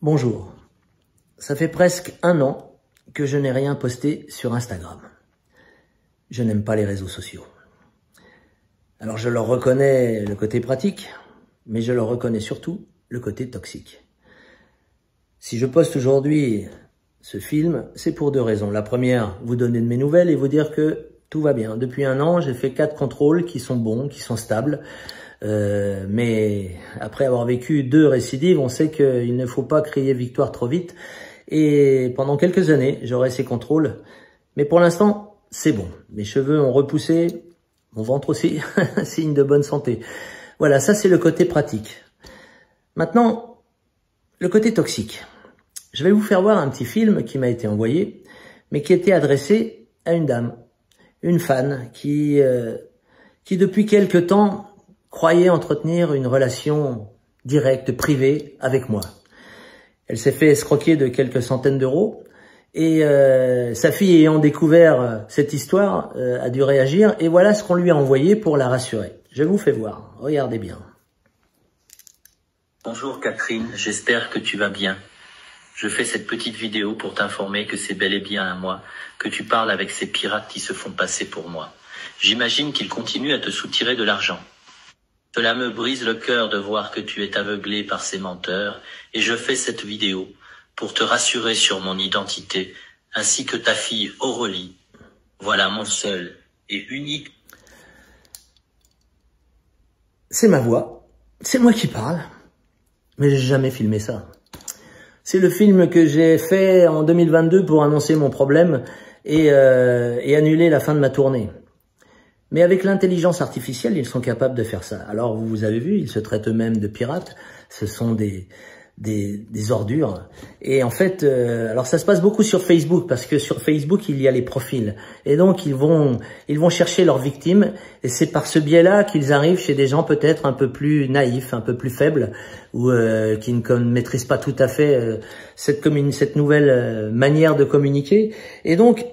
Bonjour, ça fait presque 1 an que je n'ai rien posté sur Instagram. Je n'aime pas les réseaux sociaux. Alors je leur reconnais le côté pratique, mais je leur reconnais surtout le côté toxique. Si je poste aujourd'hui ce film, c'est pour 2 raisons. La première, vous donner de mes nouvelles et vous dire que tout va bien. Depuis 1 an, j'ai fait 4 contrôles qui sont bons, qui sont stables. Mais après avoir vécu 2 récidives, on sait qu'il ne faut pas crier victoire trop vite. Et pendant quelques années, j'aurai ces contrôles. Mais pour l'instant, c'est bon. Mes cheveux ont repoussé, mon ventre aussi, signe de bonne santé. Voilà, ça c'est le côté pratique. Maintenant, le côté toxique. Je vais vous faire voir un petit film qui m'a été envoyé, mais qui était adressé à une dame, une fan, qui depuis quelque temps croyait entretenir une relation directe, privée, avec moi. Elle s'est fait escroquer de quelques centaines d'euros et sa fille ayant découvert cette histoire a dû réagir et voilà ce qu'on lui a envoyé pour la rassurer. Je vous fais voir, regardez bien. Bonjour Catherine, j'espère que tu vas bien. Je fais cette petite vidéo pour t'informer que c'est bel et bien à moi que tu parles avec ces pirates qui se font passer pour moi. J'imagine qu'ils continuent à te soutirer de l'argent. Cela me brise le cœur de voir que tu es aveuglé par ces menteurs et je fais cette vidéo pour te rassurer sur mon identité ainsi que ta fille Aurélie. Voilà mon seul et unique. C'est ma voix, c'est moi qui parle, mais j'ai jamais filmé ça. C'est le film que j'ai fait en 2022 pour annoncer mon problème et annuler la fin de ma tournée. Mais avec l'intelligence artificielle, ils sont capables de faire ça. Alors, vous avez vu, ils se traitent eux-mêmes de pirates. Ce sont des ordures. Et en fait, alors ça se passe beaucoup sur Facebook, parce que sur Facebook, il y a les profils. Et donc, ils vont chercher leurs victimes. Et c'est par ce biais-là qu'ils arrivent chez des gens peut-être un peu plus naïfs, un peu plus faibles, ou qui ne maîtrisent pas tout à fait cette nouvelle manière de communiquer. Et donc,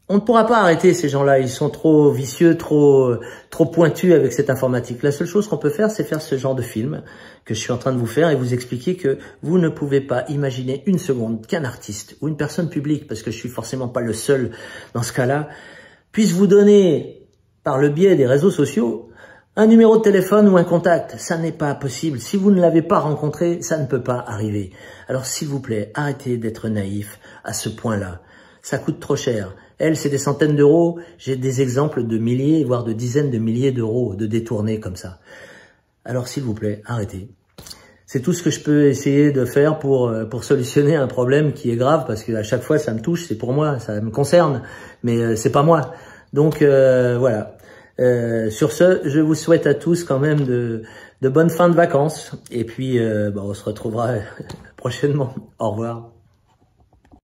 on ne pourra pas arrêter ces gens-là, ils sont trop vicieux, trop pointus avec cette informatique. La seule chose qu'on peut faire, c'est faire ce genre de film que je suis en train de vous faire et vous expliquer que vous ne pouvez pas imaginer une seconde qu'un artiste ou une personne publique, parce que je suis forcément pas le seul dans ce cas-là, puisse vous donner, par le biais des réseaux sociaux, un numéro de téléphone ou un contact. Ça n'est pas possible. Si vous ne l'avez pas rencontré, ça ne peut pas arriver. Alors s'il vous plaît, arrêtez d'être naïf à ce point-là. Ça coûte trop cher. Elle, c'est des centaines d'euros. J'ai des exemples de milliers, voire de dizaines de milliers d'euros de détournés comme ça. Alors, s'il vous plaît, arrêtez. C'est tout ce que je peux essayer de faire pour solutionner un problème qui est grave, parce qu'à chaque fois, ça me touche, c'est pour moi, ça me concerne, mais c'est pas moi. Donc, voilà. Sur ce, je vous souhaite à tous quand même de bonnes fins de vacances. Et puis, on se retrouvera prochainement. Au revoir.